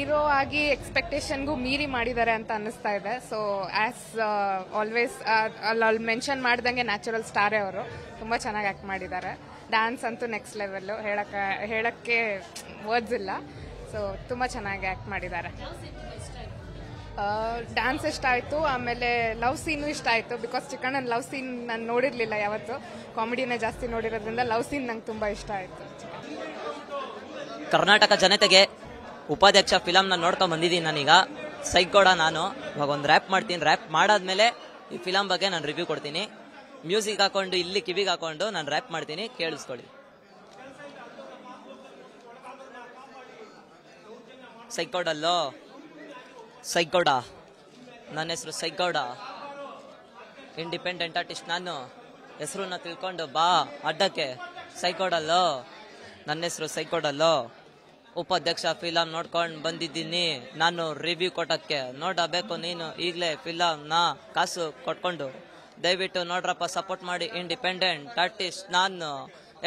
Hero ಆಗಿ ಎಕ್ಸ್ಪೆಕ್ಟೇಷನ್ಗೂ ಮೀರಿ ಮಾಡಿದ್ದಾರೆ ಅಂತ ಅನ್ನಿಸ್ತಾ ಇದೆ. ಸೊ ಆಸ್ ಆಲ್ವೇಸ್ ಅಲ್ಲಿ ಮೆನ್ಷನ್ ಮಾಡ್ದಂಗೆ ನ್ಯಾಚುರಲ್ ಸ್ಟಾರೇ ಅವರು ತುಂಬ ಚೆನ್ನಾಗಿ ಆ್ಯಕ್ಟ್ ಮಾಡಿದ್ದಾರೆ. ಡ್ಯಾನ್ಸ್ ಅಂತೂ ನೆಕ್ಸ್ಟ್ ಲೆವೆಲ್ಲು, ಹೇಳಕ್ಕೆ ವರ್ಡ್ಸ್ ಇಲ್ಲ. ಸೊ ತುಂಬ ಚೆನ್ನಾಗಿ ಆ್ಯಕ್ಟ್ ಮಾಡಿದ್ದಾರೆ. ಡ್ಯಾನ್ಸ್ ಇಷ್ಟ ಆಯಿತು, ಆಮೇಲೆ ಲವ್ ಸೀನು ಇಷ್ಟ ಆಯಿತು. ಬಿಕಾಸ್ ಚಿಕ್ಕಣ್ಣನ ಲವ್ ಸೀನ್ ನಾನು ನೋಡಿರಲಿಲ್ಲ ಯಾವತ್ತು, ಕಾಮಿಡಿನೇ ಜಾಸ್ತಿ ನೋಡಿರೋದ್ರಿಂದ ಲವ್ ಸೀನ್ ನಂಗೆ ತುಂಬ ಇಷ್ಟ ಆಯಿತು. ಕರ್ನಾಟಕ ಜನತೆಗೆ ಉಪಾಧ್ಯಕ್ಷ ಫಿಲಮ್ನ ನೋಡ್ಕೊಂಡ್ ಬಂದಿದ್ದೀನಿ ನಾನೀಗ. ಸೈಕೋಡ ನಾನು ಇವಾಗ ಒಂದು ರ್ಯಾಪ್ ಮಾಡ್ತೀನಿ. ರ್ಯಾಪ್ ಮಾಡಾದ್ಮೇಲೆ ಈ ಫಿಲಮ್ ಬಗ್ಗೆ ನಾನು ರಿವ್ಯೂ ಕೊಡ್ತೀನಿ. ಮ್ಯೂಸಿಕ್ ಹಾಕೊಂಡು ಇಲ್ಲಿ ಕಿವಿಗೆ ಹಾಕೊಂಡು ನಾನು ರ್ಯಾಪ್ ಮಾಡ್ತೀನಿ, ಕೇಳಿಸ್ಕೊಳ್ಳಿ. ಸೈಕೋಡಲ್ಲೋ ಸೈಕೋಡ, ನನ್ನ ಹೆಸರು ಸೈಕೋಡ, ಇಂಡಿಪೆಂಡೆಂಟ್ ಆರ್ಟಿಸ್ಟ್ ನಾನು. ಹೆಸರನ್ನ ತಿಳ್ಕೊಂಡು ಬಾ ಅಡ್ಡಕ್ಕೆ. ಸೈಕೋಡಲ್ಲೋ, ನನ್ನ ಹೆಸರು ಸೈಕೋಡಲ್ಲೋ. ಉಪಾಧ್ಯಕ್ಷ ಫಿಲಮ್ ನೋಡ್ಕೊಂಡು ಬಂದಿದ್ದೀನಿ ನಾನು ರಿವ್ಯೂ ಕೊಟ್ಟಕ್ಕೆ. ನೋಡಬೇಕು ನೀನು ಈಗಲೇ ಫಿಲಮ್ನ ಕಾಸು ಕೊಟ್ಕೊಂಡು. ದಯವಿಟ್ಟು ನೋಡ್ರಪ್ಪ, ಸಪೋರ್ಟ್ ಮಾಡಿ. ಇಂಡಿಪೆಂಡೆಂಟ್ ಆರ್ಟಿಸ್ಟ್ ನಾನು,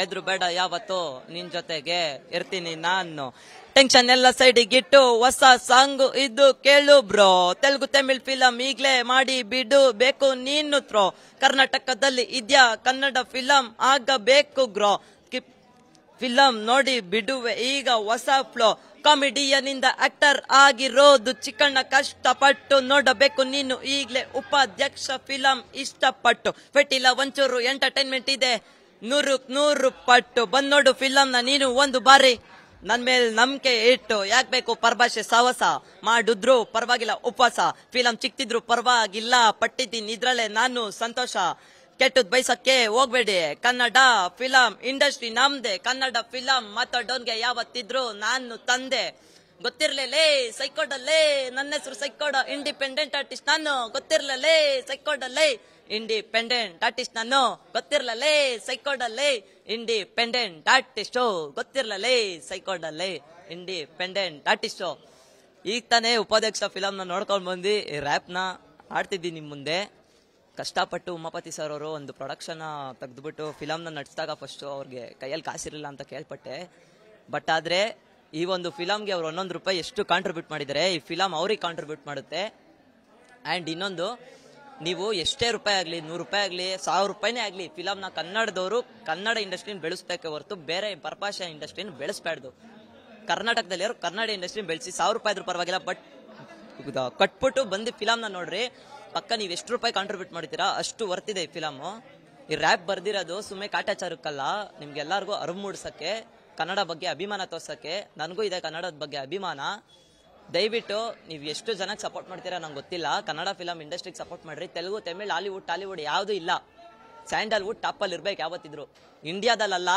ಎದ್ರು ಬೇಡ ಯಾವತ್ತು ನಿನ್ ಜೊತೆಗೆ ಇರ್ತೀನಿ ನಾನು. ಟೆನ್ಷನ್ ಎಲ್ಲ ಸೈಡಿಗಿಟ್ಟು ಹೊಸ ಸಾಂಗ್ ಇದು ಕೇಳು ಬ್ರೋ. ತೆಲುಗು ತಮಿಳ್ ಫಿಲಮ್ ಈಗ್ಲೇ ಮಾಡಿ ಬಿಡು, ಬೇಕು ನೀನು ಥ್ರೋ. ಕರ್ನಾಟಕದಲ್ಲಿ ಇದ್ಯಾ ಕನ್ನಡ ಫಿಲಮ್ ಆಗಬೇಕು ಗ್ರೋ. ಫಿಲಮ್ ನೋಡಿ ಬಿಡುವೆ ಈಗ ಹೊಸ ಫ್ಲೋ. ಕಾಮಿಡಿಯನಿಂದ ಆಕ್ಟರ್ ಆಗಿರೋದು ಚಿಕ್ಕಣ್ಣ ಕಷ್ಟಪಟ್ಟು. ನೋಡಬೇಕು ನೀನು ಈಗ್ಲೇ ಉಪಾಧ್ಯಕ್ಷ ಫಿಲಮ್ ಇಷ್ಟಪಟ್ಟು. ಫೆಟಿಲ ಒಂಚೂರು ಎಂಟರ್ಟೈನ್ಮೆಂಟ್ ಇದೆ 100 ಪಟ್ಟು. ಬಂದ್ ನೋಡು ಫಿಲಮ್ನ ನೀನು ಒಂದು ಬಾರಿ. ನನ್ ಮೇಲ್ ನಂಬಿಕೆ ಇಟ್ಟು ಯಾಕೆ ಬೇಕು ಪರಭಾಷೆ ಸಾವಸ. ಮಾಡಿದ್ರು ಪರವಾಗಿಲ್ಲ ಉಪವಾಸ. ಫಿಲಮ್ ಚಿಕ್ತಿದ್ರು ಪರವಾಗಿಲ್ಲ, ಪಟ್ಟಿದ್ದೀನಿ ಇದ್ರಲ್ಲೇ ನಾನು ಸಂತೋಷ. ಕೆಟ್ಟದ್ ಬೈಸಕ್ಕೆ ಹೋಗ್ಬೇಡಿ, ಕನ್ನಡ ಫಿಲಂ ಇಂಡಸ್ಟ್ರಿ ನಮ್ದೆ. ಕನ್ನಡ ಫಿಲಂ ಮಾತಾಡೋನ್ಗೆ ಯಾವತ್ತಿದ್ರು ನಾನು ತಂದೆ. ಗೊತ್ತಿರ್ಲೇ ಸೈಕೋಡಲ್ಲೇ, ನನ್ನ ಹೆಸರು ಸೈಕೋಡ, ಇಂಡಿಪೆಂಡೆಂಟ್ ಆರ್ಟಿಸ್ಟ್ ನಾನು. ಗೊತ್ತಿರ್ಲೇ ಸೈಕೋಡಲ್ಲೇ, ಇಂಡಿಪೆಂಡೆಂಟ್ ಆರ್ಟಿಸ್ಟ್ ನಾನು. ಗೊತ್ತಿರ್ಲೇ ಸೈಕೋಡಲ್ಲೇ, ಇಂಡಿಪೆಂಡೆಂಟ್ ಆರ್ಟಿಸ್ಟು. ಗೊತ್ತಿರ್ಲೇ ಸೈಕೋಡಲ್ಲೇ, ಇಂಡಿಪೆಂಡೆಂಟ್ ಆರ್ಟಿಸ್ಟು. ಈಗ ತಾನೇ ಉಪಾಧ್ಯಕ್ಷ ಫಿಲಮ್ನ ನೋಡ್ಕೊಂಡ್ ಬಂದು ರ್ಯಾಪ್ನ ಆಡ್ತಿದ್ದೀನಿ ನಿಮ್ ಮುಂದೆ. ಕಷ್ಟಪಟ್ಟು ಉಮಾಪತಿ ಸರ್ ಅವರು ಒಂದು ಪ್ರೊಡಕ್ಷನ್ ತೆಗೆದುಬಿಟ್ಟು ಫಿಲಮ್ನ ನಡೆಸಿದಾಗ ಫಸ್ಟು ಅವ್ರಿಗೆ ಕೈಯಲ್ಲಿ ಕಾಸಿರಲಿಲ್ಲ ಅಂತ ಕೇಳ್ಪಟ್ಟೆ. ಬಟ್ ಆದರೆ ಈ ಒಂದು ಫಿಲಮ್ಗೆ ಅವ್ರು 11 ರೂಪಾಯಿ ಎಷ್ಟು ಕಾಂಟ್ರಿಬ್ಯೂಟ್ ಮಾಡಿದ್ದಾರೆ, ಈ ಫಿಲಮ್ ಅವ್ರಿಗೆ ಕಾಂಟ್ರಿಬ್ಯೂಟ್ ಮಾಡುತ್ತೆ. ಆ್ಯಂಡ್ ಇನ್ನೊಂದು, ನೀವು ಎಷ್ಟೇ ರೂಪಾಯಿ ಆಗಲಿ, 100 ರೂಪಾಯಿ ಆಗಲಿ, 1000 ರೂಪಾಯಿನೇ ಆಗಲಿ, ಫಿಲಮ್ನ ಕನ್ನಡದವರು ಕನ್ನಡ ಇಂಡಸ್ಟ್ರಿನ ಬೆಳೆಸ್ಬೇಕೆ ಹೊರತು ಬೇರೆ ಪರಭಾಷಾ ಇಂಡಸ್ಟ್ರಿನ ಬೆಳೆಸ್ಬಾರ್ದು. ಕರ್ನಾಟಕದಲ್ಲಿ ಅವರು ಕನ್ನಡ ಇಂಡಸ್ಟ್ರಿನ ಬೆಳೆಸಿ 1000 ರೂಪಾಯಿ ಆದ್ರೂ ಪರವಾಗಿಲ್ಲ, ಬಟ್ ಕಟ್ಬಿಟ್ಟು ಬಂದು ಫಿಲಮ್ನ ನೋಡ್ರಿ. ಪಕ್ಕ ನೀವು ಎಷ್ಟು ರೂಪಾಯಿ ಕಾಂಟ್ರಿಬ್ಯೂಟ್ ಮಾಡ್ತೀರಾ ಅಷ್ಟು ವರ್ತಿದೆ ಈ ಫಿಲಮು. ಈ ರ್ಯಾಪ್ ಬರ್ದಿರೋದು ಸುಮ್ಮನೆ ಕಾಟಾಚಾರಕ್ಕಲ್ಲ, ನಿಮ್ಗೆಲ್ಲರಿಗೂ ಅರಿವು ಮೂಡಿಸಕ್ಕೆ, ಕನ್ನಡ ಬಗ್ಗೆ ಅಭಿಮಾನ ತೋರ್ಸಕ್ಕೆ. ನನಗೂ ಇದೆ ಕನ್ನಡದ ಬಗ್ಗೆ ಅಭಿಮಾನ. ದಯವಿಟ್ಟು ನೀವು ಎಷ್ಟು ಜನಕ್ಕೆ ಸಪೋರ್ಟ್ ಮಾಡ್ತೀರಾ ನಂಗೆ ಗೊತ್ತಿಲ್ಲ. ಕನ್ನಡ ಫಿಲಮ್ ಇಂಡಸ್ಟ್ರಿಗೆ ಸಪೋರ್ಟ್ ಮಾಡ್ರಿ. ತೆಲುಗು ತಮಿಳ್ ಹಾಲಿವುಡ್ ಟಾಲಿವುಡ್ ಯಾವುದು ಇಲ್ಲ, ಸ್ಯಾಂಡಲ್ವುಡ್ ಟಾಪಲ್ಲಿ ಇರ್ಬೇಕು ಯಾವತ್ತಿದ್ರು. ಇಂಡಿಯಾದಲ್ಲ,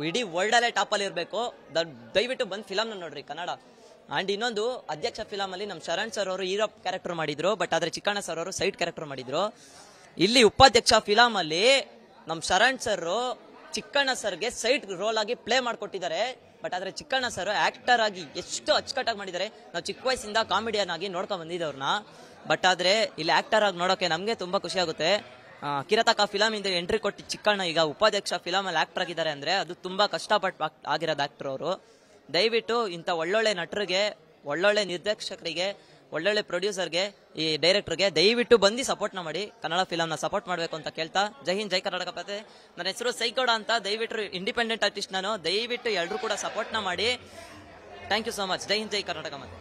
ಇಡೀ ವರ್ಲ್ಡಲ್ಲೇ ಟಾಪಲ್ಲಿ ಇರಬೇಕು. ದಯವಿಟ್ಟು ಬಂದು ಫಿಲಮ್ನ ನೋಡ್ರಿ ಕನ್ನಡ. ಅಂಡ್ ಇನ್ನೊಂದು, ಅಧ್ಯಕ್ಷ ಫಿಲಮ್ ಅಲ್ಲಿ ನಮ್ಮ ಶರಣ್ ಸರ್ ಅವರು ಹೀರೋ ಕ್ಯಾರೆಕ್ಟರ್ ಮಾಡಿದ್ರು, ಬಟ್ ಆದ್ರೆ ಚಿಕ್ಕಣ್ಣ ಸರ್ ಅವರು ಸೈಡ್ ಕ್ಯಾರೆಕ್ಟರ್ ಮಾಡಿದ್ರು. ಇಲ್ಲಿ ಉಪಾಧ್ಯಕ್ಷ ಫಿಲಮ್ ಅಲ್ಲಿ ನಮ್ಮ ಶರಣ್ ಸರ್ ಚಿಕ್ಕಣ್ಣ ಸರ್ಗೆ ಸೈಡ್ ರೋಲ್ ಆಗಿ ಪ್ಲೇ ಮಾಡ್ಕೊಟ್ಟಿದ್ದಾರೆ. ಬಟ್ ಆದ್ರೆ ಚಿಕ್ಕಣ್ಣ ಸರ್ ಆಕ್ಟರ್ ಆಗಿ ಎಷ್ಟು ಅಚ್ಚುಕಟ್ಟಾಗಿ ಮಾಡಿದ್ದಾರೆ. ನಾವು ಚಿಕ್ಕ ವಯಸ್ಸಿಂದ ಕಾಮಿಡಿಯನ್ ಆಗಿ ನೋಡ್ಕೊಂಡ್ ಬಂದಿದ್ದವ್ರನ್ನ. ಬಟ್ ಆದ್ರೆ ಇಲ್ಲಿ ಆಕ್ಟರ್ ಆಗಿ ನೋಡೋಕೆ ನಮ್ಗೆ ತುಂಬಾ ಖುಷಿ ಆಗುತ್ತೆ. ಕಿರತಕ ಫಿಲಮ್ ಇಂದ ಎಂಟ್ರಿ ಕೊಟ್ಟು ಚಿಕ್ಕಣ್ಣ ಈಗ ಉಪಾಧ್ಯಕ್ಷ ಫಿಲಮ್ ಅಲ್ಲಿ ಆಕ್ಟರ್ ಆಗಿದ್ದಾರೆ ಅಂದ್ರೆ ಅದು ತುಂಬಾ ಕಷ್ಟಪಟ್ಟು ಆಗಿರೋದು ಆಕ್ಟರ್ ಅವರು. ದಯವಿಟ್ಟು ಇಂಥ ಒಳ್ಳೊಳ್ಳೆ ನಟರಿಗೆ, ಒಳ್ಳೊಳ್ಳೆ ನಿರ್ದೇಶಕರಿಗೆ, ಒಳ್ಳೊಳ್ಳೆ ಪ್ರೊಡ್ಯೂಸರ್ಗೆ, ಈ ಡೈರೆಕ್ಟರ್ಗೆ ದಯವಿಟ್ಟು ಬಂದು ಸಪೋರ್ಟ್ನ ಮಾಡಿ. ಕನ್ನಡ ಫಿಲಮ್ನ ಸಪೋರ್ಟ್ ಮಾಡಬೇಕು ಅಂತ ಕೇಳ್ತಾ, ಜೈ ಹಿಂದ್, ಜೈ ಕರ್ನಾಟಕ ಪ್ರತೆ. ನನ್ನ ಹೆಸರು ಸೈಕೋಡ ಅಂತ. ದಯವಿಟ್ಟು ಇಂಡಿಪೆಂಡೆಂಟ್ ಆರ್ಟಿಸ್ಟ್ ನಾನು. ದಯವಿಟ್ಟು ಎಲ್ಲರೂ ಕೂಡ ಸಪೋರ್ಟ್ನ ಮಾಡಿ. Thank you so much. Jai Hind, Jai Karnataka ಮತ್ತೆ.